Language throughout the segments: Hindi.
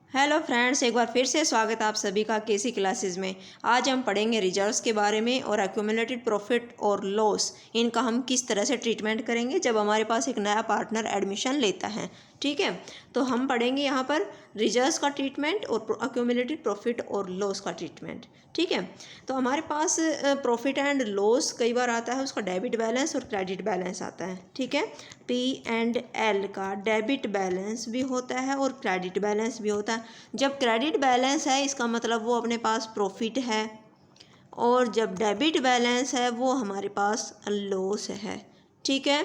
हेलो फ्रेंड्स, एक बार फिर से स्वागत है आप सभी का केसी क्लासेस में। आज हम पढ़ेंगे रिजर्व्स के बारे में और एक्यूमुलेटेड प्रॉफिट और लॉस, इनका हम किस तरह से ट्रीटमेंट करेंगे जब हमारे पास एक नया पार्टनर एडमिशन लेता है। ठीक है, तो हम पढ़ेंगे यहाँ पर रिजर्व्स का ट्रीटमेंट और एक्यूमुलेटेड प्रॉफिट और लॉस का ट्रीटमेंट। ठीक है, तो हमारे पास प्रॉफिट एंड लॉस कई बार आता है, उसका डेबिट बैलेंस और क्रेडिट बैलेंस आता है। ठीक है, P&L का डेबिट बैलेंस भी होता है और क्रेडिट बैलेंस भी होता है। जब क्रेडिट बैलेंस है इसका मतलब वो अपने पास प्रॉफिट है, और जब डेबिट बैलेंस है वो हमारे पास लॉस है। ठीक है,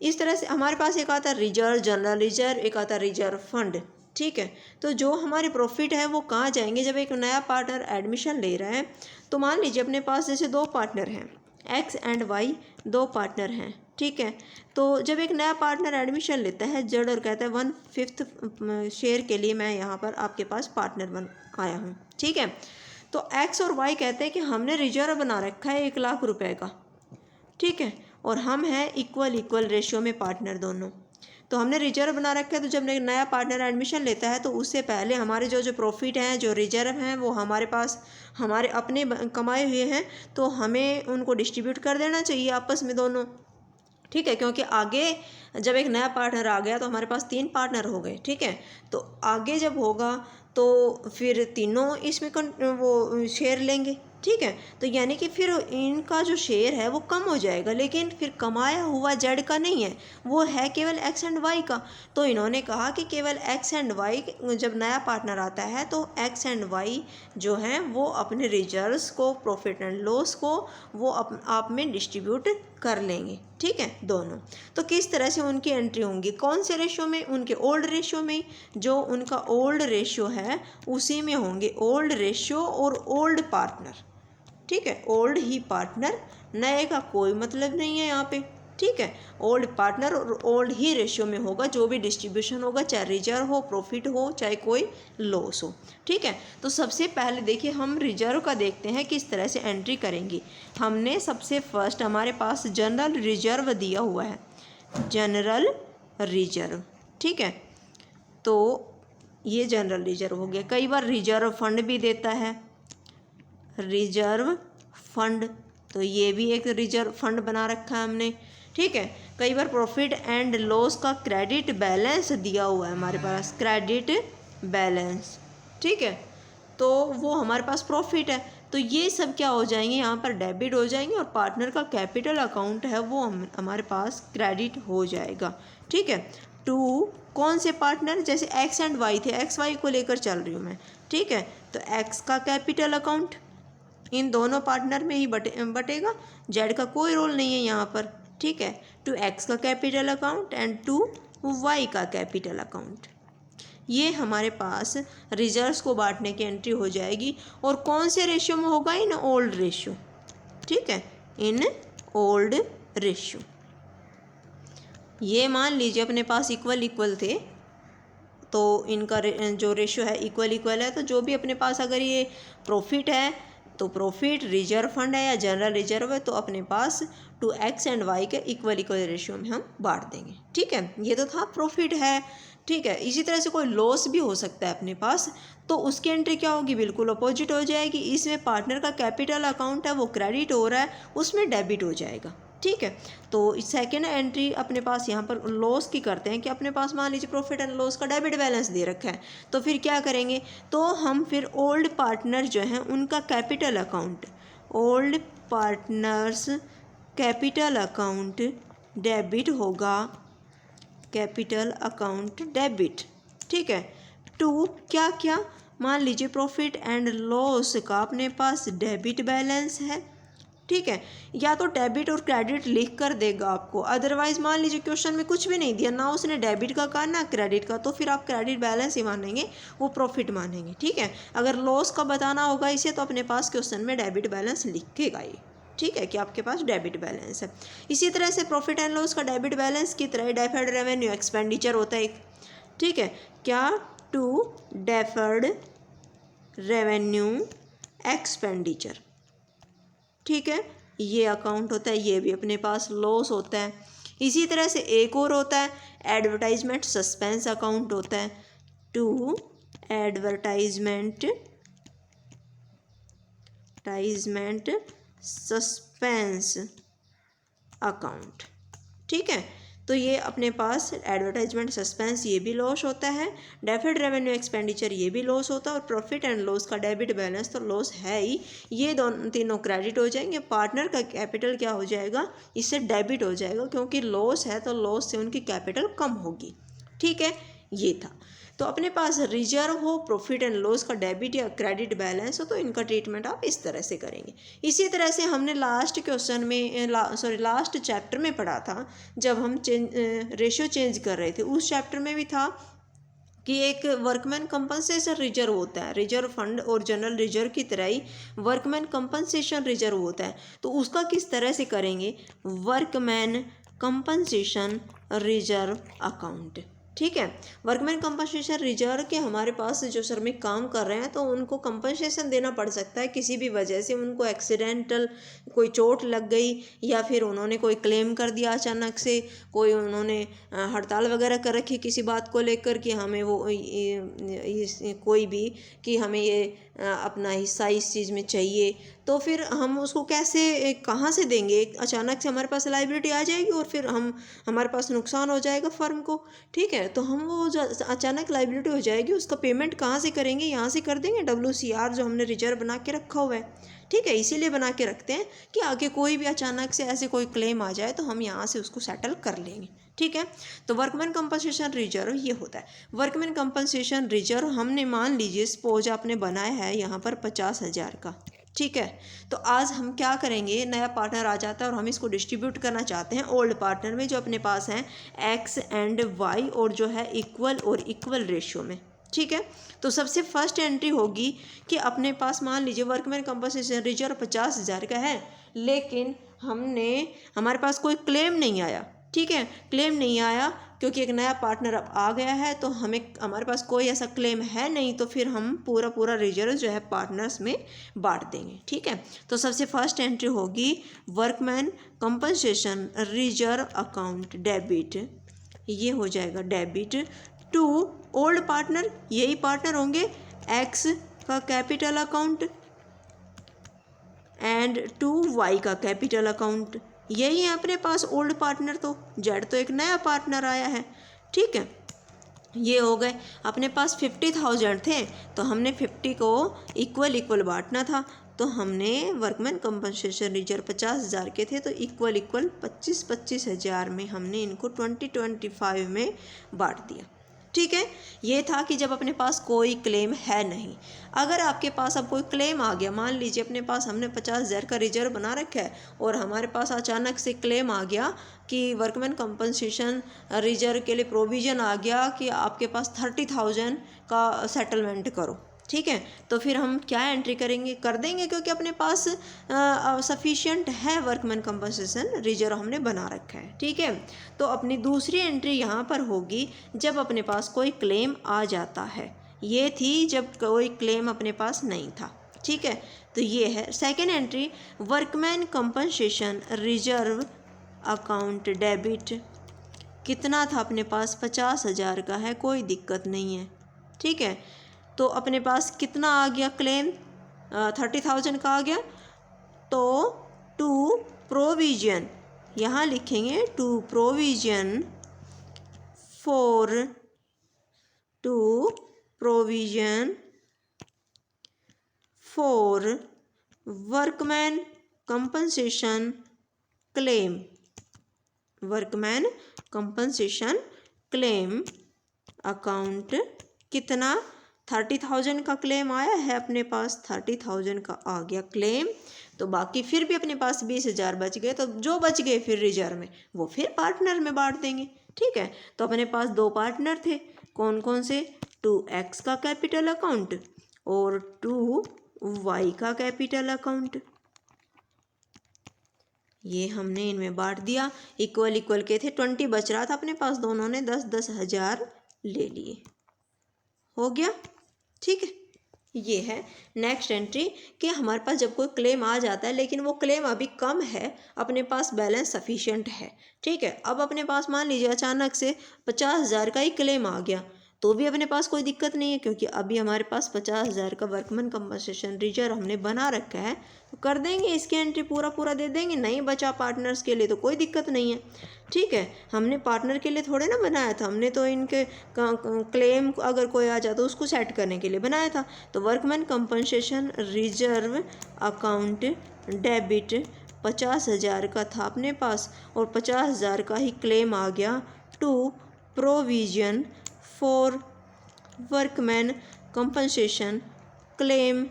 इस तरह से हमारे पास एक आता है रिजर्व, जनरल रिजर्व, एक आता है रिजर्व फंड। ठीक है, तो जो हमारे प्रॉफिट है वो कहाँ जाएंगे जब एक नया पार्टनर एडमिशन ले रहा है। तो मान लीजिए अपने पास जैसे दो पार्टनर हैं, एक्स एंड वाई, दो पार्टनर हैं। ठीक है, तो जब एक नया पार्टनर एडमिशन लेता है जेड और कहता है 1/5 शेयर के लिए मैं यहाँ पर आपके पास पार्टनर बन आया हूँ। ठीक है, तो एक्स और वाई कहते हैं कि हमने रिजर्व बना रखा है 1,00,000 रुपए का। ठीक है, और हम हैं इक्वल रेशियो में पार्टनर दोनों। तो हमने रिजर्व बना रखा है, तो जब नया पार्टनर एडमिशन लेता है तो उससे पहले हमारे जो प्रॉफिट हैं, जो रिजर्व हैं, वो हमारे पास हमारे अपने कमाए हुए हैं, तो हमें उनको डिस्ट्रीब्यूट कर देना चाहिए आपस में दोनों। ठीक है, क्योंकि आगे जब एक नया पार्टनर आ गया तो हमारे पास 3 पार्टनर हो गए। ठीक है, तो आगे जब होगा तो फिर तीनों इसमें वो शेयर लेंगे। ठीक है, तो यानी कि फिर इनका जो शेयर है वो कम हो जाएगा, लेकिन फिर कमाया हुआ जेड का नहीं है, वो है केवल एक्स एंड वाई का। तो इन्होंने कहा कि केवल एक्स एंड वाई, जब नया पार्टनर आता है तो एक्स एंड वाई जो हैं वो अपने रिजर्व्स को, प्रॉफिट एंड लॉस को वो आप में डिस्ट्रीब्यूट कर लेंगे। ठीक है, दोनों। तो किस तरह से उनकी एंट्री होंगी, कौन से रेशियो में, उनके ओल्ड रेशियो में, जो उनका ओल्ड रेशियो है उसी में होंगे। ओल्ड रेशियो और ओल्ड पार्टनर। ठीक है, ओल्ड ही पार्टनर, नए का कोई मतलब नहीं है यहाँ पे। ठीक है, ओल्ड पार्टनर और ओल्ड ही रेशियो में होगा जो भी डिस्ट्रीब्यूशन होगा, चाहे रिजर्व हो, प्रॉफिट हो, चाहे कोई लॉस हो। ठीक है, तो सबसे पहले देखिए हम रिजर्व का देखते हैं किस तरह से एंट्री करेंगे। हमने सबसे फर्स्ट हमारे पास जनरल रिजर्व दिया हुआ है, जनरल रिजर्व। ठीक है, तो ये जनरल रिजर्व हो गया। कई बार रिजर्व फंड भी देता है, रिजर्व फंड, तो ये भी एक रिजर्व फंड बना रखा है हमने। ठीक है, कई बार प्रॉफिट एंड लॉस का क्रेडिट बैलेंस दिया हुआ है हमारे पास, क्रेडिट बैलेंस। ठीक है, तो वो हमारे पास प्रॉफिट है, तो ये सब क्या हो जाएंगे, यहाँ पर डेबिट हो जाएंगे, और पार्टनर का कैपिटल अकाउंट है वो हमारे पास क्रेडिट हो जाएगा। ठीक है, टू कौन से पार्टनर, जैसे एक्स एंड वाई थे, एक्स वाई को लेकर चल रही हूँ मैं। ठीक है, तो एक्स का कैपिटल अकाउंट इन दोनों पार्टनर में ही बटेगा, जेड का कोई रोल नहीं है यहाँ पर। ठीक है, टू एक्स का capital account and to Y का कैपिटल अकाउंट। ये हमारे पास रिजर्व्स को बांटने की एंट्री हो जाएगी, और कौन से रेशियो में होगा, इन ओल्ड रेशियो। ठीक है, इन ओल्ड रेशियो। ये मान लीजिए अपने पास इक्वल थे, तो इनका जो रेशियो है इक्वल है, तो जो भी अपने पास अगर ये प्रॉफिट है तो प्रॉफिट रिजर्व फंड है या जनरल रिजर्व है, तो अपने पास टू एक्स एंड वाई के इक्वल रेशियो में हम बांट देंगे। ठीक है, ये तो था प्रॉफिट है। ठीक है, इसी तरह से कोई लॉस भी हो सकता है अपने पास, तो उसकी एंट्री क्या होगी, बिल्कुल अपोजिट हो जाएगी। इसमें पार्टनर का कैपिटल अकाउंट है वो क्रेडिट हो रहा है, उसमें डेबिट हो जाएगा। ठीक है, तो सेकेंड एंट्री अपने पास यहाँ पर लॉस की करते हैं कि अपने पास मान लीजिए प्रॉफिट एंड लॉस का डेबिट बैलेंस दे रखा है, तो फिर क्या करेंगे, तो हम फिर ओल्ड पार्टनर जो हैं उनका capital account, old partners capital account debit होगा, कैपिटल अकाउंट डेबिट। ठीक है, टू क्या क्या, मान लीजिए प्रॉफिट एंड लॉस का अपने पास डेबिट बैलेंस है। ठीक है, या तो डेबिट और क्रेडिट लिख कर देगा आपको, अदरवाइज मान लीजिए क्वेश्चन में कुछ भी नहीं दिया, ना उसने डेबिट का कहा ना क्रेडिट का, तो फिर आप क्रेडिट बैलेंस ही मानेंगे, वो प्रॉफिट मानेंगे। ठीक है, अगर लॉस का बताना होगा इसे तो अपने पास क्वेश्चन में डेबिट बैलेंस लिखेगा ये। ठीक है, कि आपके पास डेबिट बैलेंस है। इसी तरह से प्रॉफिट एंड लॉस का डेबिट बैलेंस की तरह डेफर्ड रेवेन्यू एक्सपेंडिचर होता है एक। ठीक है, क्या, टू डेफर्ड रेवेन्यू एक्सपेंडिचर। ठीक है, ये अकाउंट होता है, ये भी अपने पास लॉस होता है। इसी तरह से एक और होता है एडवर्टाइजमेंट सस्पेंस अकाउंट होता है, टू एडवर्टाइजमेंट सस्पेंस अकाउंट। ठीक है, तो ये अपने पास एडवर्टाइजमेंट सस्पेंस ये भी लॉस होता है, डेफर्ड रेवेन्यू एक्सपेंडिचर ये भी लॉस होता है, और प्रॉफिट एंड लॉस का डेबिट बैलेंस तो लॉस है ही, ये दोनों तीनों क्रेडिट हो जाएंगे। पार्टनर का कैपिटल क्या हो जाएगा, इससे डेबिट हो जाएगा, क्योंकि लॉस है तो लॉस से उनकी कैपिटल कम होगी। ठीक है, ये था। तो अपने पास रिजर्व हो, प्रॉफिट एंड लॉस का डेबिट या क्रेडिट बैलेंस हो, तो इनका ट्रीटमेंट आप इस तरह से करेंगे। इसी तरह से हमने लास्ट क्वेश्चन में लास्ट चैप्टर में पढ़ा था, जब हम रेशियो चेंज कर रहे थे, उस चैप्टर में भी था कि एक वर्कमैन कंपनसेशन रिजर्व होता है, रिजर्व फंड और जनरल रिजर्व की तरह ही वर्कमैन कंपनसेशन रिजर्व होता है। तो उसका किस तरह से करेंगे, वर्कमैन कंपनसेशन रिजर्व अकाउंट। ठीक है, वर्कमैन कंपनसेशन रिजर्व के हमारे पास जो श्रमिक काम कर रहे हैं, तो उनको कंपनसेशन देना पड़ सकता है किसी भी वजह से, उनको एक्सीडेंटल कोई चोट लग गई, या फिर उन्होंने कोई क्लेम कर दिया अचानक से, कोई उन्होंने हड़ताल वगैरह कर रखी किसी बात को लेकर कि हमें वो कोई भी कि हमें ये अपना हिस्सा इस चीज़ में चाहिए, तो फिर हम उसको कैसे कहाँ से देंगे। अचानक से हमारे पास लाइबिलिटी आ जाएगी और फिर हमारे पास नुकसान हो जाएगा फर्म को। ठीक है, तो हम वो जो अचानक लाइबिलिटी हो जाएगी उसका पेमेंट कहाँ से करेंगे, यहाँ से कर देंगे WCR जो हमने रिजर्व बना के रखा हुआ है। ठीक है, इसीलिए बना के रखते हैं कि आगे कोई भी अचानक से ऐसे कोई क्लेम आ जाए तो हम यहाँ से उसको सेटल कर लेंगे। ठीक है, तो वर्कमैन कंपनसेशन रिजर्व ये होता है। वर्कमैन कंपनसेशन रिजर्व हमने मान लीजिए सपोज आपने बनाया है यहाँ पर 50,000 का। ठीक है, तो आज हम क्या करेंगे, नया पार्टनर आ जाता है और हम इसको डिस्ट्रीब्यूट करना चाहते हैं ओल्ड पार्टनर में जो अपने पास हैं X एंड Y, और जो है इक्वल और इक्वल रेशियो में। ठीक है, तो सबसे फर्स्ट एंट्री होगी कि अपने पास मान लीजिए वर्कमैन कंपनसेशन रिजर्व 50,000 का है, लेकिन हमारे पास कोई क्लेम नहीं आया। ठीक है, क्लेम नहीं आया क्योंकि एक नया पार्टनर अब आ गया है, तो हमारे पास कोई ऐसा क्लेम है नहीं, तो फिर हम पूरा रिजर्व जो है पार्टनर्स में बांट देंगे। ठीक है, तो सबसे फर्स्ट एंट्री होगी workman compensation reserve account debit, ये हो जाएगा डेबिट टू ओल्ड पार्टनर, यही पार्टनर होंगे, X का capital account and to Y का कैपिटल अकाउंट, यही है अपने पास ओल्ड पार्टनर। तो Z तो एक नया पार्टनर आया है। ठीक है, ये हो गए। अपने पास 50,000 थे, तो हमने 50 को इक्वल बांटना था, तो हमने वर्कमैन कंपनसेशन रिजर्व 50,000 के थे, तो इक्वल 25,000 में हमने इनको 20-25 में बांट दिया। ठीक है, ये था कि जब अपने पास कोई क्लेम है नहीं। अगर आपके पास अब कोई क्लेम आ गया, मान लीजिए अपने पास हमने 50,000 का रिजर्व बना रखा है और हमारे पास अचानक से क्लेम आ गया कि वर्कमैन कंपनसेशन रिजर्व के लिए प्रोविज़न आ गया कि आपके पास 30,000 का सेटलमेंट करो। ठीक है, तो फिर हम क्या एंट्री करेंगे, कर देंगे, क्योंकि अपने पास सफिशिएंट है वर्कमैन कंपनसेशन रिजर्व हमने बना रखा है। ठीक है, तो अपनी दूसरी एंट्री यहाँ पर होगी जब अपने पास कोई क्लेम आ जाता है, ये थी जब कोई क्लेम अपने पास नहीं था। ठीक है, तो ये है second entry workman compensation reserve account debit, कितना था अपने पास, 50,000 का है, कोई दिक्कत नहीं है। ठीक है, तो अपने पास कितना आ गया क्लेम, 30,000 का आ गया, तो टू प्रोविजन, यहाँ लिखेंगे to provision for workman compensation claim, workman compensation claim account, कितना, 30,000 का क्लेम आया है अपने पास, 30,000 का आ गया क्लेम, तो बाकी फिर भी अपने पास 20,000 बच गए, तो जो बच गए फिर रिजर्व में वो फिर पार्टनर में बांट देंगे। ठीक है, तो अपने पास दो पार्टनर थे, कौन कौन से, 2X का कैपिटल अकाउंट और 2Y का कैपिटल अकाउंट, ये हमने इनमें बांट दिया। इक्वल के थे, 20 बच रहा था अपने पास, दोनों ने 10-10 हज़ार ले लिए, हो गया। ठीक है, ये है नेक्स्ट एंट्री कि हमारे पास जब कोई क्लेम आ जाता है लेकिन वो क्लेम अभी कम है, अपने पास बैलेंस सफिशिएंट है। ठीक है, अब अपने पास मान लीजिए अचानक से 50,000 का ही क्लेम आ गया, तो भी अपने पास कोई दिक्कत नहीं है, क्योंकि अभी हमारे पास 50,000 का वर्कमैन कंपनसेशन रिजर्व हमने बना रखा है, तो कर देंगे इसकी एंट्री, पूरा दे देंगे। नहीं बचा पार्टनर्स के लिए तो कोई दिक्कत नहीं है, ठीक है। हमने पार्टनर के लिए थोड़े ना बनाया था, हमने तो इनके क्लेम अगर कोई आ जाता तो उसको सेट करने के लिए बनाया था। तो workman compensation reserve account debit 50,000 का था अपने पास, और 50,000 का ही क्लेम आ गया to provision for workman compensation claim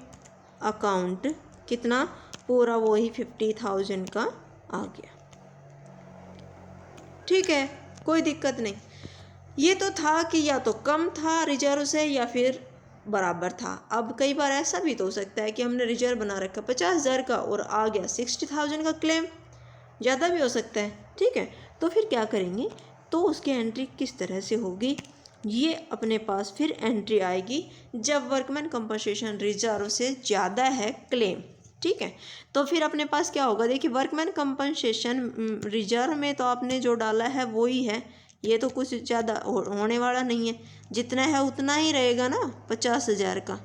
account. कितना? पूरा वही 50,000 का आ गया, ठीक है, कोई दिक्कत नहीं। ये तो था कि या तो कम था रिजर्व से या फिर बराबर था। अब कई बार ऐसा भी तो हो सकता है कि हमने रिजर्व बना रखा 50,000 का और आ गया 60,000 का क्लेम, ज़्यादा भी हो सकता है, ठीक है। तो फिर क्या करेंगे, तो उसकी एंट्री किस तरह से होगी, ये अपने पास फिर एंट्री आएगी जब वर्कमैन कंपनसेशन रिजर्व से ज़्यादा है क्लेम, ठीक है। तो फिर अपने पास क्या होगा, देखिए वर्कमैन कंपनसेशन रिजर्व में तो आपने जो डाला है वो ही है, ये तो कुछ ज़्यादा होने वाला नहीं है, जितना है उतना ही रहेगा ना 50,000 का,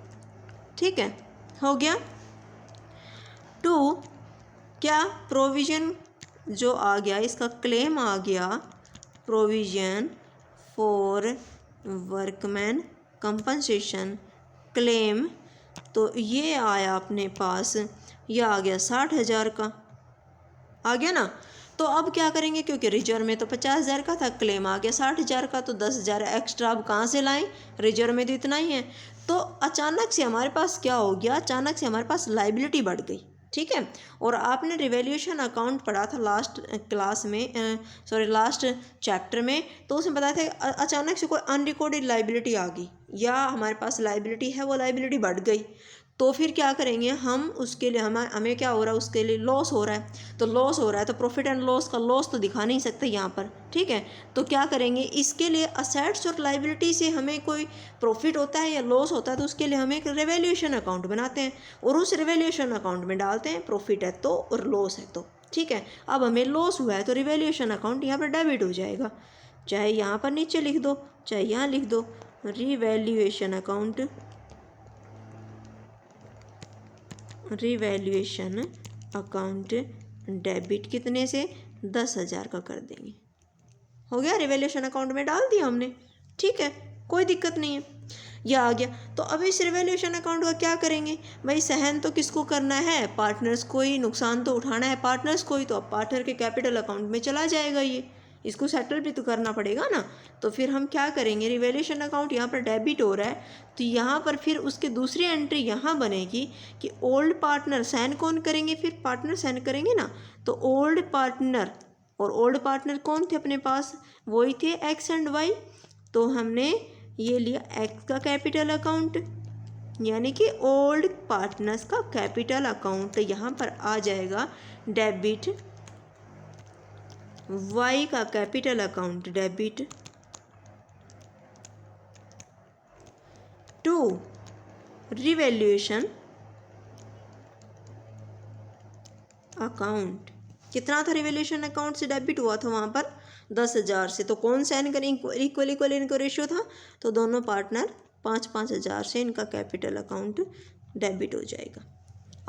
ठीक है, हो गया। टू क्या प्रोविज़न जो आ गया, इसका क्लेम आ गया provision for workman compensation claim, तो ये आया अपने पास, यह आ गया 60,000 का, आ गया ना। तो अब क्या करेंगे, क्योंकि रिजर्व में तो 50,000 का था, क्लेम आ गया 60,000 का, तो 10,000 एक्स्ट्रा अब कहाँ से लाएं, रिजर्व में तो इतना ही है। तो अचानक से हमारे पास क्या हो गया, अचानक से हमारे पास लाइबिलिटी बढ़ गई, ठीक है। और आपने रिवैल्यूएशन अकाउंट पढ़ा था लास्ट क्लास में, लास्ट चैप्टर में, तो उसमें बताया था अचानक से कोई अनरिकॉर्डेड लाइबिलिटी आ गई या हमारे पास लाइबिलिटी है वो लाइबिलिटी बढ़ गई, तो फिर क्या करेंगे हम, उसके लिए हमें क्या हो रहा है, उसके लिए लॉस हो रहा है। तो लॉस हो रहा है तो प्रॉफिट एंड लॉस का लॉस तो दिखा नहीं सकते यहाँ पर, ठीक है। तो क्या करेंगे, इसके लिए असेट्स और लाइबिलिटी से हमें कोई प्रॉफिट होता है या लॉस होता है, तो उसके लिए हम एक रिवैल्यूएशन अकाउंट बनाते हैं और उस रिवैल्यूएशन अकाउंट में डालते हैं प्रॉफिट है तो और लॉस है तो, ठीक है। अब हमें लॉस हुआ है तो रिवैल्यूएशन अकाउंट यहाँ पर डेबिट हो जाएगा, चाहे यहाँ पर नीचे लिख दो चाहे यहाँ लिख दो, revaluation account, revaluation account debit कितने से, 10,000 का कर देंगे, हो गया, रिवैल्यूएशन अकाउंट में डाल दिया हमने, ठीक है, कोई दिक्कत नहीं है, यह आ गया। तो अब इस रिवैल्यूएशन अकाउंट का क्या करेंगे भाई, सहन तो किसको करना है, पार्टनर्स को ही, नुकसान तो उठाना है पार्टनर्स को ही, तो अब पार्टनर के कैपिटल अकाउंट में चला जाएगा, ये इसको सेटल भी तो करना पड़ेगा ना। तो फिर हम क्या करेंगे, रिवैल्यूएशन अकाउंट यहाँ पर डेबिट हो रहा है, तो यहाँ पर फिर उसकी दूसरी एंट्री यहाँ बनेगी कि ओल्ड पार्टनर साइन कौन करेंगे, फिर पार्टनर साइन करेंगे ना। तो ओल्ड पार्टनर, और ओल्ड पार्टनर कौन थे अपने पास, वही थे एक्स एंड वाई, तो हमने ये लिया एक्स का कैपिटल अकाउंट, यानी कि ओल्ड पार्टनर्स का कैपिटल अकाउंट यहाँ पर आ जाएगा डेबिट, वाई का capital account debit, to revaluation account. कितना था रिवैल्यूएशन अकाउंट से डेबिट हुआ था वहाँ पर 10,000 से, तो कौन साइन करेंगे, इक्वल इनका रेशियो था, तो दोनों पार्टनर 5-5 हज़ार से इनका कैपिटल अकाउंट डेबिट हो जाएगा,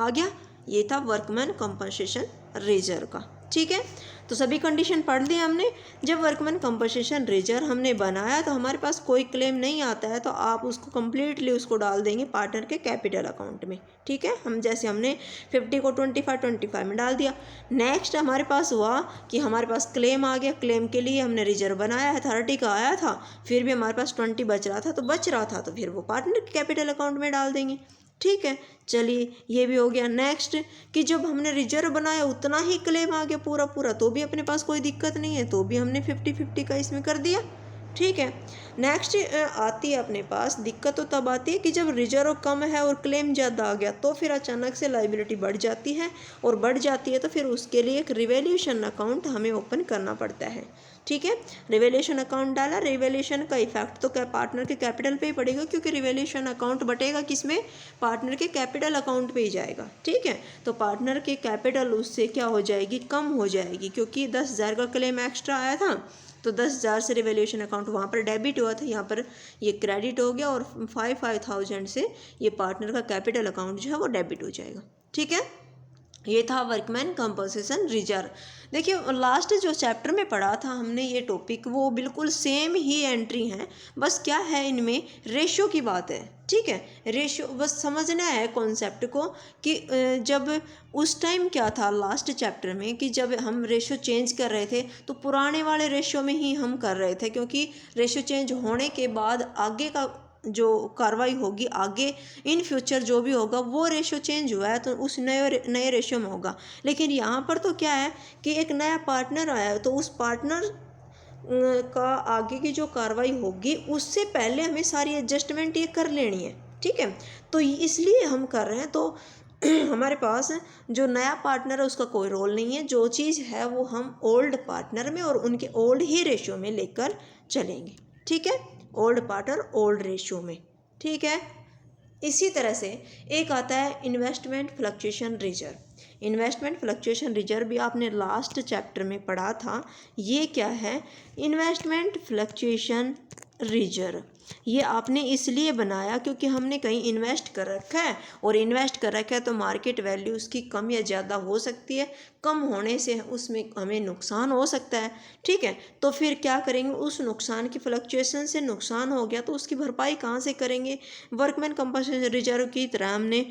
आ गया। ये था वर्कमैन कंपनसेशन रिजर्व का, ठीक है। तो सभी कंडीशन पढ़ ली हमने। जब वर्कमैन कंपनसेशन रिजर्व हमने बनाया तो हमारे पास कोई क्लेम नहीं आता है, तो आप उसको कम्प्लीटली उसको डाल देंगे पार्टनर के कैपिटल अकाउंट में, ठीक है। हम जैसे हमने 50 को 25 में डाल दिया। नेक्स्ट हमारे पास हुआ कि हमारे पास क्लेम आ गया, क्लेम के लिए हमने रिजर्व बनाया है, 30 का आया था, फिर भी हमारे पास 20 बच रहा था, तो फिर वो पार्टनर के कैपिटल अकाउंट में डाल देंगे, ठीक है। चलिए ये भी हो गया। नेक्स्ट कि जब हमने रिजर्व बनाया उतना ही क्लेम आ गया पूरा, तो भी अपने पास कोई दिक्कत नहीं है, तो भी हमने 50-50 का इसमें कर दिया, ठीक है। नेक्स्ट आती है अपने पास दिक्कत, तो तब आती है कि जब रिजर्व कम है और क्लेम ज़्यादा आ गया, तो फिर अचानक से लाइबिलिटी बढ़ जाती है, और बढ़ जाती है तो फिर उसके लिए एक रिवैल्यूएशन अकाउंट हमें ओपन करना पड़ता है, ठीक है। रिवैल्यूएशन अकाउंट डाला, रिवैल्यूएशन का इफेक्ट तो क्या पार्टनर के कैपिटल पे ही पड़ेगा, क्योंकि रिवैल्यूएशन अकाउंट बटेगा किसमें, पार्टनर के कैपिटल अकाउंट पे ही जाएगा, ठीक है। तो पार्टनर के कैपिटल उससे क्या हो जाएगी, कम हो जाएगी, क्योंकि 10,000 का क्लेम एक्स्ट्रा आया था, तो 10,000 से रिवैल्यूएशन अकाउंट वहाँ पर डेबिट हुआ था, यहाँ पर ये क्रेडिट हो गया और 5,000 से ये पार्टनर का कैपिटल अकाउंट जो है वो डेबिट हो जाएगा। ठीक है, ये था वर्कमैन कंपनसेशन रिजर्व। देखिए लास्ट जो चैप्टर में पढ़ा था हमने ये टॉपिक, वो बिल्कुल सेम ही एंट्री हैं, बस क्या है इनमें रेशो की बात है। ठीक है, रेशो बस समझना है कॉन्सेप्ट को कि जब उस टाइम क्या था लास्ट चैप्टर में कि जब हम रेशो चेंज कर रहे थे तो पुराने वाले रेशो में ही हम कर रहे थे, क्योंकि रेशो चेंज होने के बाद आगे का जो कार्रवाई होगी, आगे इन फ्यूचर जो भी होगा वो रेशो चेंज हुआ है तो उस नए रेशो में होगा। लेकिन यहाँ पर तो क्या है कि एक नया पार्टनर आया है, तो उस पार्टनर का आगे की जो कार्रवाई होगी उससे पहले हमें सारी एडजस्टमेंट ये कर लेनी है। ठीक है, तो इसलिए हम कर रहे हैं। तो हमारे पास जो नया पार्टनर है उसका कोई रोल नहीं है, जो चीज़ है वो हम ओल्ड पार्टनर में और उनके ओल्ड ही रेशो में लेकर चलेंगे। ठीक है, ओल्ड पार्टनर ओल्ड रेशियो में। ठीक है, इसी तरह से एक आता है investment fluctuation reserve. Investment fluctuation reserve भी आपने लास्ट चैप्टर में पढ़ा था। ये क्या है, इन्वेस्टमेंट फ्लक्चुएशन रिजर्व ये आपने इसलिए बनाया क्योंकि हमने कहीं इन्वेस्ट कर रखा है, और इन्वेस्ट कर रखा है तो मार्केट वैल्यू उसकी कम या ज़्यादा हो सकती है, कम होने से उसमें हमें नुकसान हो सकता है। ठीक है, तो फिर क्या करेंगे, उस नुकसान की फ्लक्चुएशन से नुकसान हो गया तो उसकी भरपाई कहाँ से करेंगे, वर्कमैन कंपनसेशन रिजर्व की तरह हमने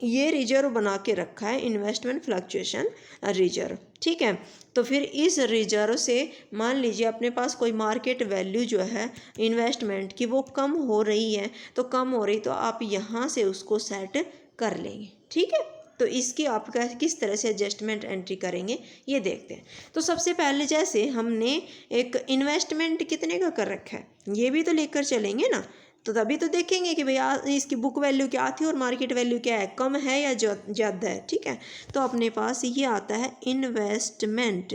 ये रिजर्व बना के रखा है, इन्वेस्टमेंट फ्लक्चुएशन रिजर्व। ठीक है, तो फिर इस रिजर्व से मान लीजिए अपने पास कोई मार्केट वैल्यू जो है इन्वेस्टमेंट की वो कम हो रही है, तो कम हो रही तो आप यहाँ से उसको सेट कर लेंगे। ठीक है, तो इसकी आप किस तरह से एडजस्टमेंट एंट्री करेंगे ये देखते हैं। तो सबसे पहले जैसे हमने एक इन्वेस्टमेंट कितने का कर रखा है ये भी तो लेकर चलेंगे ना, तो तभी तो देखेंगे कि भैया इसकी बुक वैल्यू क्या थी और मार्केट वैल्यू क्या है, कम है या ज़्यादा है। ठीक है, तो अपने पास ये आता है इन्वेस्टमेंट।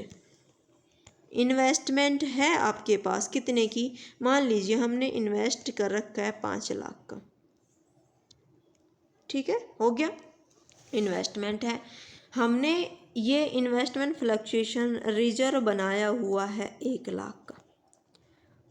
इन्वेस्टमेंट है आपके पास कितने की, मान लीजिए हमने इन्वेस्ट कर रखा है 5 लाख का। ठीक है, हो गया, इन्वेस्टमेंट है। हमने ये इन्वेस्टमेंट फ्लक्चुएशन रिजर्व बनाया हुआ है 1 लाख का।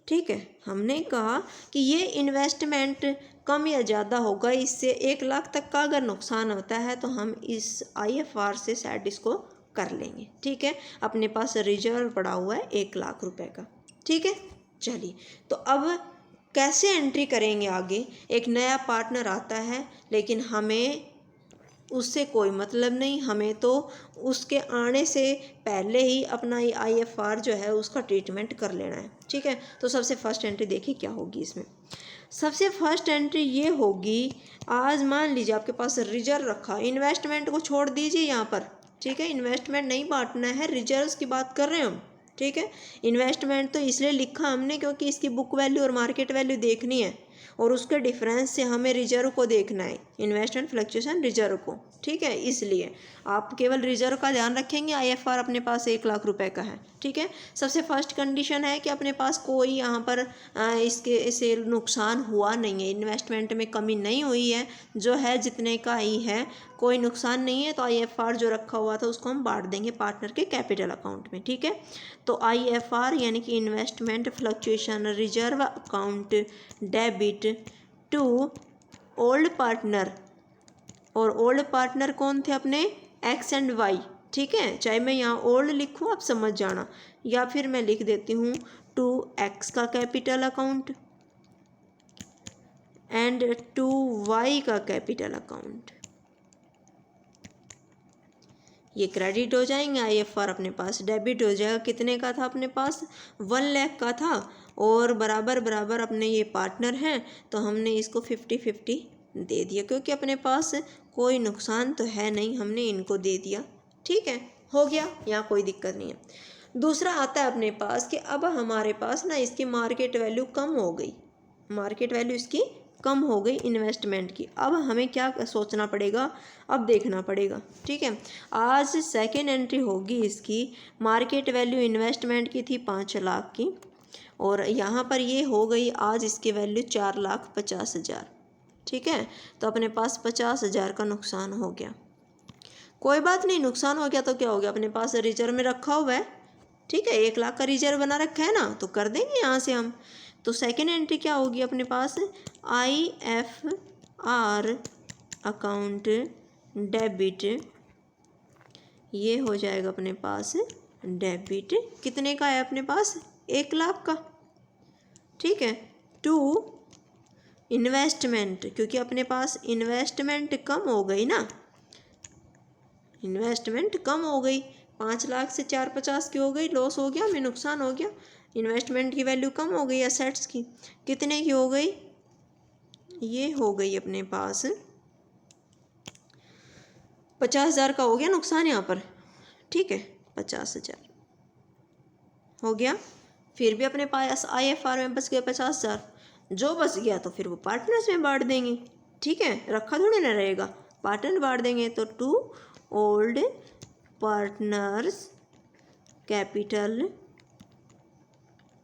ठीक है, हमने कहा कि ये इन्वेस्टमेंट कम या ज़्यादा होगा, इससे 1 लाख तक का अगर नुकसान होता है तो हम इस IFR से सेट इसको कर लेंगे। ठीक है, अपने पास रिजर्व पड़ा हुआ है 1 लाख रुपए का। ठीक है, चलिए तो अब कैसे एंट्री करेंगे आगे। एक नया पार्टनर आता है लेकिन हमें उससे कोई मतलब नहीं, हमें तो उसके आने से पहले ही अपना ये IFR जो है उसका ट्रीटमेंट कर लेना है। ठीक है, तो सबसे फर्स्ट एंट्री देखिए क्या होगी इसमें। सबसे फर्स्ट एंट्री ये होगी, आज मान लीजिए आपके पास रिजर्व रखा, इन्वेस्टमेंट को छोड़ दीजिए यहाँ पर। ठीक है, इन्वेस्टमेंट नहीं बांटना है, रिजर्व्स की बात कर रहे हैं हम। ठीक है, इन्वेस्टमेंट तो इसलिए लिखा हमने क्योंकि इसकी बुक वैल्यू और मार्केट वैल्यू देखनी है और उसके डिफरेंस से हमें रिजर्व को देखना है, इन्वेस्टमेंट फ्लक्चुएशन रिजर्व को। ठीक है, इसलिए आप केवल रिजर्व का ध्यान रखेंगे। IFR अपने पास 1 लाख रुपए का है। ठीक है, सबसे फर्स्ट कंडीशन है कि अपने पास कोई यहाँ पर इसके से नुकसान हुआ नहीं है, इन्वेस्टमेंट में कमी नहीं हुई है, जो है जितने का ही है, कोई नुकसान नहीं है। तो IFR जो रखा हुआ था उसको हम बांट देंगे पार्टनर के कैपिटल अकाउंट में। ठीक है, तो IFR यानी कि investment fluctuation reserve account debit to old partner, और ओल्ड पार्टनर कौन थे अपने, X एंड Y। ठीक है, चाहे मैं यहाँ ओल्ड लिखूँ आप समझ जाना, या फिर मैं लिख देती हूँ टू X का capital account and to Y का कैपिटल अकाउंट। ये क्रेडिट हो जाएंगे, IFR अपने पास डेबिट हो जाएगा। कितने का था अपने पास, 1 लाख का था, और बराबर बराबर अपने ये पार्टनर हैं तो हमने इसको 50-50 दे दिया, क्योंकि अपने पास कोई नुकसान तो है नहीं, हमने इनको दे दिया। ठीक है, हो गया, यहाँ कोई दिक्कत नहीं है। दूसरा आता है अपने पास कि अब हमारे पास ना इसकी मार्केट वैल्यू कम हो गई, मार्केट वैल्यू इसकी कम हो गई इन्वेस्टमेंट की। अब हमें क्या सोचना पड़ेगा, अब देखना पड़ेगा। ठीक है, आज सेकेंड एंट्री होगी इसकी, मार्केट वैल्यू इन्वेस्टमेंट की थी 5 लाख की, और यहाँ पर ये हो गई आज इसकी वैल्यू 4,50,000। ठीक है, तो अपने पास 50,000 का नुकसान हो गया। कोई बात नहीं, नुकसान हो गया तो क्या हो गया, अपने पास रिजर्व में रखा हुआ है, ठीक है, 1 लाख का रिजर्व बना रखा है ना, तो कर देंगे यहाँ से हम। तो सेकेंड एंट्री क्या होगी अपने पास, IFR अकाउंट डेबिट, ये हो जाएगा अपने पास डेबिट, कितने का है अपने पास, 1 लाख का। ठीक है, टू इन्वेस्टमेंट, क्योंकि अपने पास इन्वेस्टमेंट कम हो गई ना, इन्वेस्टमेंट कम हो गई, 5 लाख से 450 की हो गई, लॉस हो गया, हमें नुकसान हो गया, इन्वेस्टमेंट की वैल्यू कम हो गई एसेट्स की, कितने की हो गई, ये हो गई अपने पास 50,000 का हो गया नुकसान यहाँ पर। ठीक है, 50,000 हो गया, फिर भी अपने पास IFR में बच गया 50,000, जो बच गया तो फिर वो पार्टनर्स में बांट देंगे। ठीक है, रखा थोड़ी ना रहेगा, पार्टनर बांट देंगे। तो to old partners capital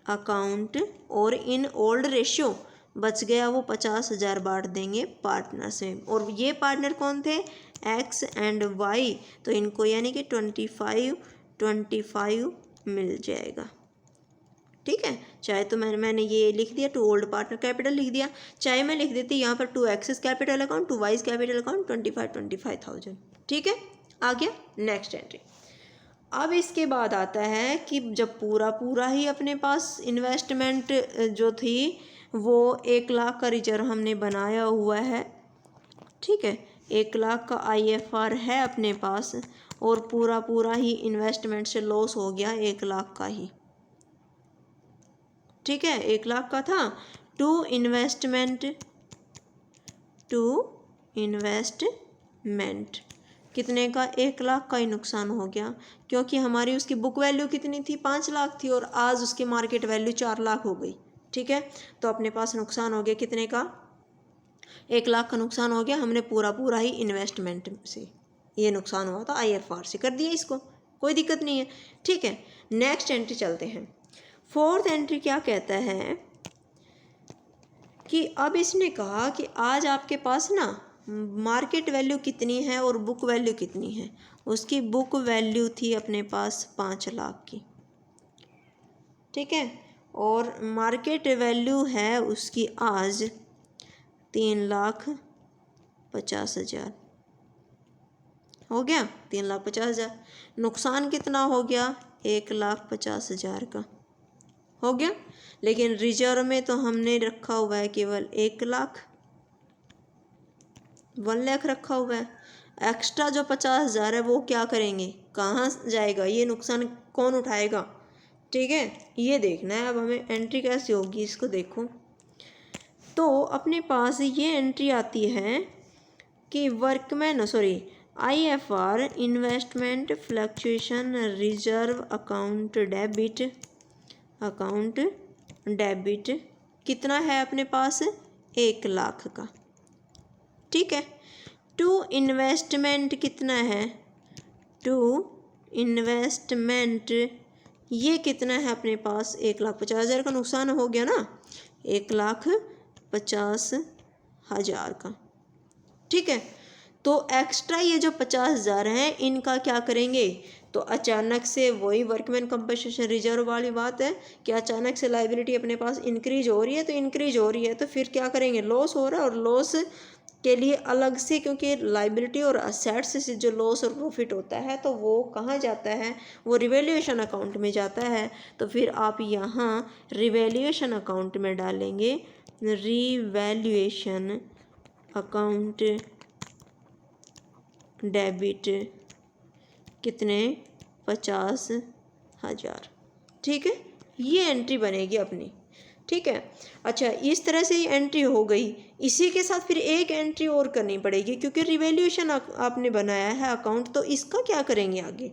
account, और इन ओल्ड रेशियो बच गया वो 50,000 बांट देंगे पार्टनर्स में। और ये पार्टनर कौन थे, X एंड Y, तो इनको यानी कि 25 मिल जाएगा। ठीक है, चाहे तो मैंने ये लिख दिया टू ओल्ड पार्टनर कैपिटल लिख दिया, चाहे मैं लिख देती यहाँ पर to excess capital account, to Y's capital account 25,000। ठीक है, आ गया नेक्स्ट एंट्री। अब इसके बाद आता है कि जब पूरा ही अपने पास इन्वेस्टमेंट जो थी वो 1 लाख का रिजर्व हमने बनाया हुआ है। ठीक है, 1 लाख का IFR है अपने पास, और पूरा ही इन्वेस्टमेंट से लॉस हो गया 1 लाख का ही। ठीक है, 1 लाख का था, टू इन्वेस्टमेंट कितने का, 1 लाख का ही नुकसान हो गया, क्योंकि हमारी उसकी बुक वैल्यू कितनी थी, 5 लाख थी, और आज उसकी मार्केट वैल्यू 4 लाख हो गई। ठीक है, तो अपने पास नुकसान हो गया कितने का, 1 लाख का नुकसान हो गया, हमने पूरा ही इन्वेस्टमेंट से ये नुकसान हुआ था, IFR से कर दिया इसको, कोई दिक्कत नहीं है। ठीक है, नेक्स्ट एंट्री चलते हैं। फोर्थ एंट्री क्या कहता है कि अब इसने कहा कि आज आपके पास ना मार्केट वैल्यू कितनी है और बुक वैल्यू कितनी है। उसकी बुक वैल्यू थी अपने पास 5 लाख की। ठीक है, और मार्केट वैल्यू है उसकी आज 3,50,000 हो गया, 3,50,000। नुकसान कितना हो गया, 1,50,000 का हो गया। लेकिन रिजर्व में तो हमने रखा हुआ है केवल 1 लाख, 1 लाख रखा हुआ है। एक्स्ट्रा जो 50,000 है वो क्या करेंगे, कहाँ जाएगा, ये नुकसान कौन उठाएगा। ठीक है, ये देखना है अब हमें एंट्री कैसी होगी, इसको देखो। तो अपने पास ये एंट्री आती है कि IFR investment fluctuation reserve account debit कितना है अपने पास, 1 लाख का। ठीक है, टू इन्वेस्टमेंट कितना है, टू इन्वेस्टमेंट ये कितना है अपने पास, 1,50,000 का नुकसान हो गया ना, 1,50,000 का। ठीक है, तो एक्स्ट्रा ये जो 50,000 हैं इनका क्या करेंगे, तो अचानक से वही वर्कमैन कंपनसेशन रिजर्व वाली बात है कि अचानक से लाइबिलिटी अपने पास इंक्रीज हो रही है, तो इंक्रीज हो रही है तो फिर क्या करेंगे, लॉस हो रहा है, और लॉस के लिए अलग से, क्योंकि लाइबिलिटी और असेट्स से जो लॉस और प्रॉफिट होता है तो वो कहाँ जाता है, वो रिवैल्यूएशन अकाउंट में जाता है। तो फिर आप यहाँ रिवैल्यूएशन अकाउंट में डालेंगे, रिवैल्यूएशन अकाउंट डेबिट कितने, 50,000। ठीक है, ये एंट्री बनेगी अपनी। ठीक है, अच्छा इस तरह से एंट्री हो गई। इसी के साथ फिर एक एंट्री और करनी पड़ेगी, क्योंकि रिवैल्यूएशन आपने बनाया है अकाउंट, तो इसका क्या करेंगे आगे।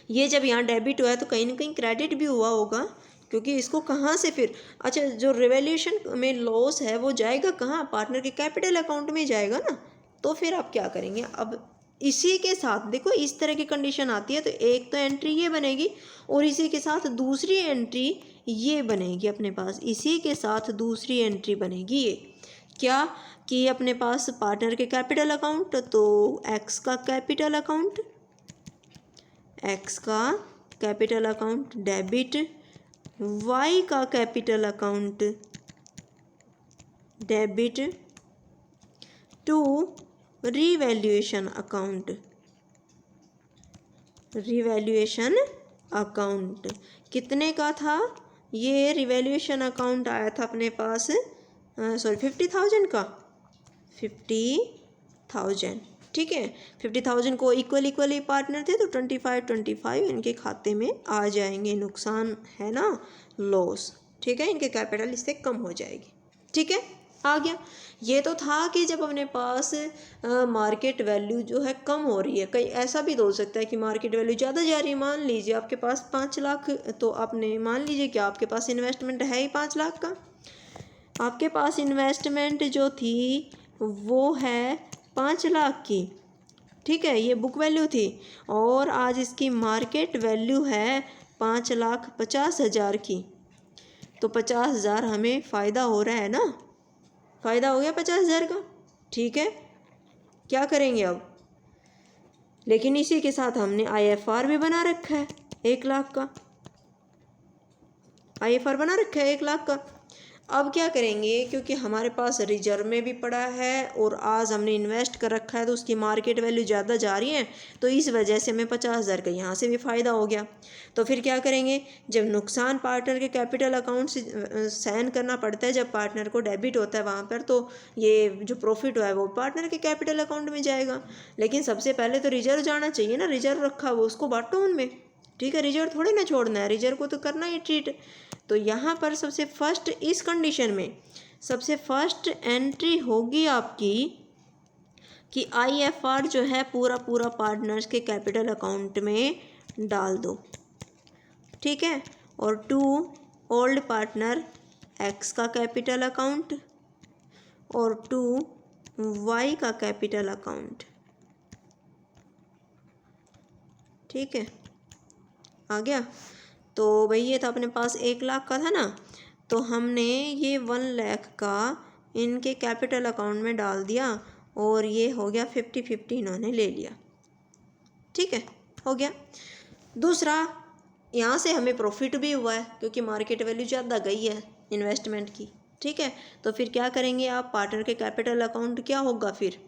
ये जब यहाँ डेबिट हुआ है तो कहीं ना कहीं क्रेडिट भी हुआ होगा, क्योंकि इसको कहाँ से फिर, अच्छा जो रिवैल्यूएशन में लॉस है वो जाएगा कहाँ, पार्टनर के कैपिटल अकाउंट में जाएगा ना। तो फिर आप क्या करेंगे, अब इसी के साथ देखो इस तरह की कंडीशन आती है, तो एक तो एंट्री ये बनेगी और इसी के साथ दूसरी एंट्री ये बनेगी अपने पास, इसी के साथ दूसरी एंट्री बनेगी ये क्या, कि अपने पास पार्टनर के कैपिटल अकाउंट, तो एक्स का कैपिटल अकाउंट, एक्स का कैपिटल अकाउंट डेबिट, वाई का capital account debit to revaluation account, revaluation account कितने का था ये? रिवैल्यूएशन अकाउंट आया था अपने पास 50,000 का, 50,000, ठीक है। 50,000 को इक्वली पार्टनर थे तो 25 इनके खाते में आ जाएंगे। नुकसान है ना, लॉस, ठीक है, इनके कैपिटल इससे कम हो जाएगी, ठीक है, आ गया। ये तो था कि जब अपने पास मार्केट वैल्यू जो है कम हो रही है। कहीं ऐसा भी तो हो सकता है कि मार्केट वैल्यू ज़्यादा जा रही है। मान लीजिए आपके पास 5 लाख, तो आपने मान लीजिए कि आपके पास इन्वेस्टमेंट है ही 5 लाख का। आपके पास इन्वेस्टमेंट जो थी वो है 5 लाख की, ठीक है, ये बुक वैल्यू थी, और आज इसकी मार्केट वैल्यू है 5,50,000 की। तो 50,000 हमें फ़ायदा हो रहा है ना, फ़ायदा हो गया 50,000 का, ठीक है। क्या करेंगे अब? लेकिन इसी के साथ हमने IFR भी बना रखा है 1 लाख का, IFR बना रखा है 1 लाख का। अब क्या करेंगे, क्योंकि हमारे पास रिजर्व में भी पड़ा है और आज हमने इन्वेस्ट कर रखा है तो उसकी मार्केट वैल्यू ज़्यादा जा रही है, तो इस वजह से हमें 50,000 का यहाँ से भी फ़ायदा हो गया। तो फिर क्या करेंगे, जब नुकसान पार्टनर के कैपिटल अकाउंट से सहन करना पड़ता है, जब पार्टनर को डेबिट होता है वहाँ पर, तो ये जो प्रॉफिट हुआ है वो पार्टनर के कैपिटल अकाउंट में जाएगा। लेकिन सबसे पहले तो रिजर्व जाना चाहिए ना, रिजर्व रखा वो उसको बांटो उनमें, ठीक है, रिजर्व थोड़ी ना छोड़ना है, रिजर्व को तो करना ही ट्रीट। तो यहाँ पर सबसे फर्स्ट, इस कंडीशन में सबसे फर्स्ट एंट्री होगी आपकी कि IFR जो है पूरा पार्टनर्स के कैपिटल अकाउंट में डाल दो, ठीक है, और टू ओल्ड पार्टनर X का कैपिटल अकाउंट और टू Y का कैपिटल अकाउंट, ठीक है, आ गया। तो भाई ये तो अपने पास 1 लाख का था ना, तो हमने ये 1 लाख का इनके कैपिटल अकाउंट में डाल दिया और ये हो गया 50-50 इन्होंने ले लिया, ठीक है, हो गया। दूसरा, यहाँ से हमें प्रॉफिट भी हुआ है क्योंकि मार्केट वैल्यू ज़्यादा गई है इन्वेस्टमेंट की, ठीक है। तो फिर क्या करेंगे आप, पार्टनर के कैपिटल अकाउंट क्या होगा फिर,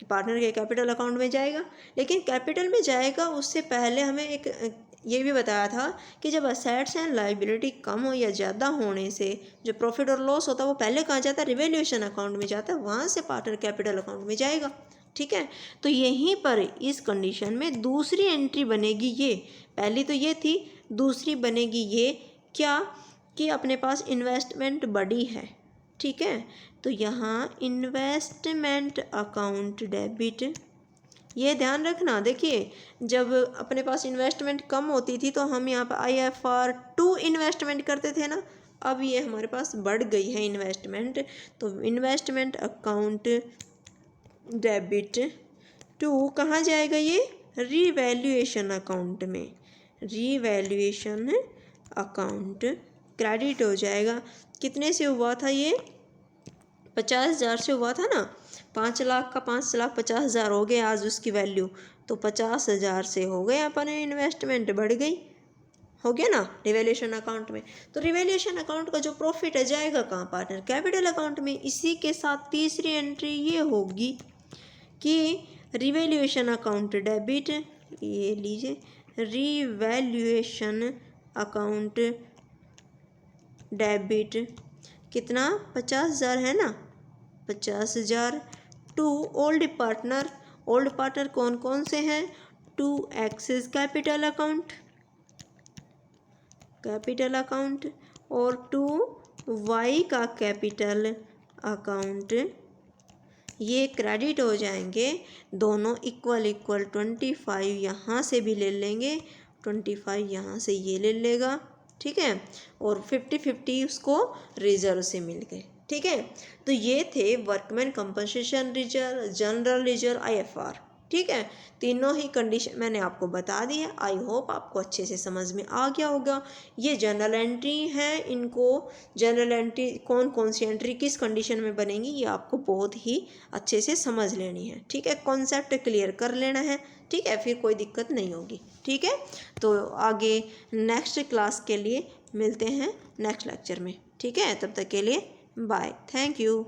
पार्टनर के कैपिटल अकाउंट में जाएगा। लेकिन कैपिटल में जाएगा उससे पहले हमें एक ये भी बताया था कि जब असेट्स एंड लाइबिलिटी कम हो या ज़्यादा होने से जो प्रॉफिट और लॉस होता है वो पहले कहाँ जाता है, रिवैल्यूएशन अकाउंट में जाता है, वहाँ से पार्टनर कैपिटल अकाउंट में जाएगा, ठीक है। तो यहीं पर इस कंडीशन में दूसरी एंट्री बनेगी ये, पहली तो ये थी, दूसरी बनेगी ये क्या, कि अपने पास इन्वेस्टमेंट बढ़ी है, ठीक है। तो यहाँ इन्वेस्टमेंट अकाउंट डेबिट, ये ध्यान रखना, देखिए जब अपने पास इन्वेस्टमेंट कम होती थी तो हम यहाँ पर IFR 2 इन्वेस्टमेंट करते थे ना, अब ये हमारे पास बढ़ गई है इन्वेस्टमेंट, तो इन्वेस्टमेंट अकाउंट डेबिट टू कहाँ जाएगा, ये रिवैल्यूएशन अकाउंट में, रिवैल्यूएशन अकाउंट क्रेडिट हो जाएगा। कितने से हुआ था ये, 50,000 से हुआ था ना, 5 लाख का 5,50,000 हो गए आज उसकी वैल्यू, तो 50,000 से हो गए अपने इन्वेस्टमेंट बढ़ गई, हो गया ना रिवैल्यूएशन अकाउंट में। तो रिवैल्यूएशन अकाउंट का जो प्रॉफिट है जाएगा कहाँ, पार्टनर कैपिटल अकाउंट में। इसी के साथ तीसरी एंट्री ये होगी कि रिवैल्यूएशन अकाउंट डेबिट, ये लीजिए रिवैल्यूएशन अकाउंट डेबिट कितना, 50,000 है ना, 50,000 to old partner, old partner कौन कौन से हैं, टू एक्सिस कैपिटल अकाउंट और टू वाई का कैपिटल अकाउंट, ये क्रेडिट हो जाएंगे दोनों इक्वल 25 यहाँ से भी ले लेंगे, 25 यहाँ से ये ले लेगा, ठीक है, और 50-50 उसको रिजर्व से मिल गए, ठीक है। तो ये थे workman compensation reserve, general reserve, IFR, ठीक है, तीनों ही कंडीशन मैंने आपको बता दी है। आई होप आपको अच्छे से समझ में आ गया होगा। ये जनरल एंट्री है, इनको जनरल एंट्री कौन कौन सी एंट्री किस कंडीशन में बनेंगी ये आपको बहुत ही अच्छे से समझ लेनी है। ठीक है, कॉन्सेप्ट क्लियर कर लेना है। ठीक है, फिर कोई दिक्कत नहीं होगी। ठीक है, तो आगे नेक्स्ट क्लास के लिए मिलते हैं नेक्स्ट लेक्चर में। ठीक है, तब तक के लिए बाय, थैंक यू।